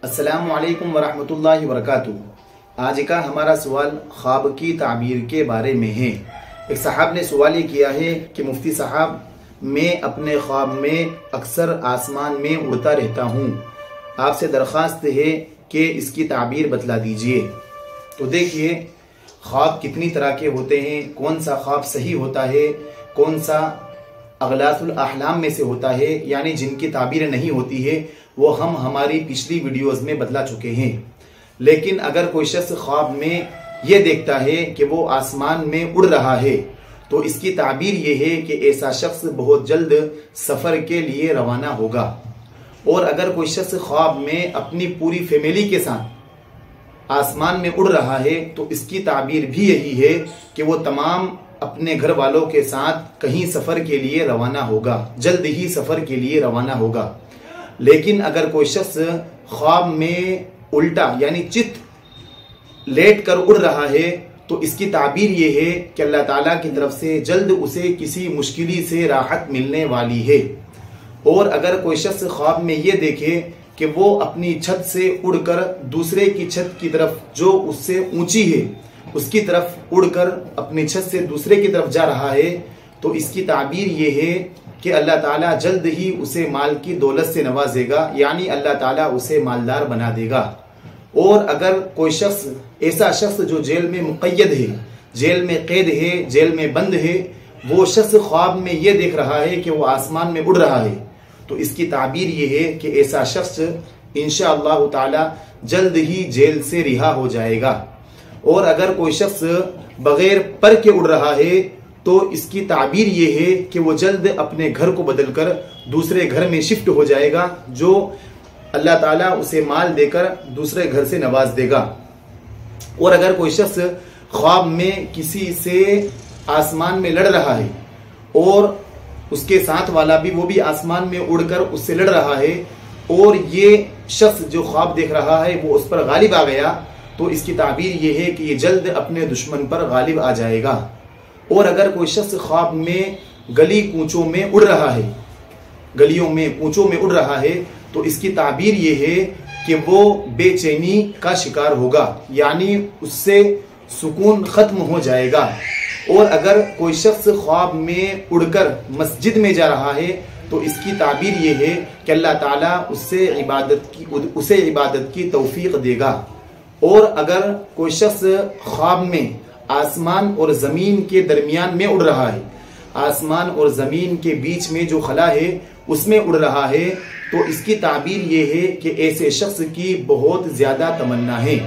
السلام علیکم ورحمۃ اللہ وبرکاتہ۔ آج کا ہمارا سوال خواب کی تعبیر کے بارے میں ہے۔ ایک صاحب نے سوال یہ کیا ہے کہ مفتی صاحب، میں اپنے خواب میں اکثر آسمان میں اڑتا رہتا ہوں، آپ سے درخواست ہے کہ اس کی تعبیر بتلا دیجئے۔ تو دیکھیے، خواب کتنی طرح کے ہوتے ہیں، کون سا خواب صحیح ہوتا ہے، کون سا اغلاث الاحلام میں سے ہوتا ہے، یعنی جن کی تعبیر نہیں ہوتی ہے، وہ ہم ہماری پچھلی ویڈیوز میں بتلا چکے ہیں۔ لیکن اگر کوئی شخص خواب میں یہ دیکھتا ہے کہ وہ آسمان میں اڑ رہا ہے، تو اس کی تعبیر یہ ہے کہ ایسا شخص بہت جلد سفر کے لیے روانہ ہوگا۔ اور اگر کوئی شخص خواب میں اپنی پوری فیملی کے ساتھ آسمان میں اڑ رہا ہے، تو اس کی تعبیر بھی یہی ہے کہ وہ تمام اپنے گھر والوں کے ساتھ کہیں سفر کے لیے روانہ ہوگا، جلد ہی سفر کے لیے روانہ ہوگا۔ لیکن اگر کوئی شخص خواب میں الٹا یعنی چت لیٹ کر اڑ رہا ہے، تو اس کی تعبیر یہ ہے کہ اللہ تعالیٰ کی طرف سے جلد اسے کسی مشکلی سے راحت ملنے والی ہے۔ اور اگر کوئی شخص خواب میں یہ دیکھے کہ وہ اپنی چھت سے اڑ کر دوسرے کی چھت کی طرف جو اس سے اونچی ہے، اس کی طرف اڑ کر اپنی چھت سے دوسرے کی طرف جا رہا ہے، تو اس کی تعبیر یہ ہے کہ اللہ تعالیٰ جلد ہی اسے مال کی دولت سے نوازے گا، یعنی اللہ تعالیٰ اسے مالدار بنا دے گا۔ اور اگر کوئی شخص، ایسا شخص جو جیل میں مقید ہے، جیل میں قید ہے، جیل میں بند ہے، وہ شخص خواب میں یہ دیکھ رہا ہے کہ وہ آسمان میں اڑ رہا ہے، تو اس کی تعبیر یہ ہے کہ ایسا شخص انشاءاللہ تعالی جلد ہی جیل سے رہا ہو جائے گا۔ اور اگر کوئی شخص بغیر پر کے اڑ رہا ہے، تو اس کی تعبیر یہ ہے کہ وہ جلد اپنے گھر کو بدل کر دوسرے گھر میں شفٹ ہو جائے گا، جو اللہ تعالیٰ اسے مال دے کر دوسرے گھر سے نواز دے گا۔ اور اگر کوئی شخص خواب میں کسی سے آسمان میں لڑ رہا ہے، اور اس کے ساتھ والا بھی، وہ بھی آسمان میں اڑ کر اس سے لڑ رہا ہے، اور یہ شخص جو خواب دیکھ رہا ہے وہ اس پر غالب آ گیا، تو اس کی تعبیر یہ ہے کہ یہ جلد اپنے دشمن پر غالب آ جائے گا۔ اور اگر کوئی شخص خواب میں گلی کوچوں میں اڑ رہا ہے، گلیوں میں کوچوں میں اڑ رہا ہے، تو اس کی تعبیر یہ ہے کہ وہ بے چینی کا شکار ہوگا، یعنی اس سے سکون ختم ہو جائے گا۔ اور اگر کوئی شخص خواب میں اڑ کر مسجد میں جا رہا ہے، تو اس کی تعبیر یہ ہے کہ اللہ تعالیٰ اسے عبادت کی توفیق دے گا۔ اور اگر کوئی شخص خواب میں آسمان اور زمین کے درمیان میں اڑ رہا ہے، آسمان اور زمین کے بیچ میں جو خلا ہے اس میں اڑ رہا ہے، تو اس کی تعبیر یہ ہے کہ ایسے شخص کی بہت زیادہ تمنا ہے۔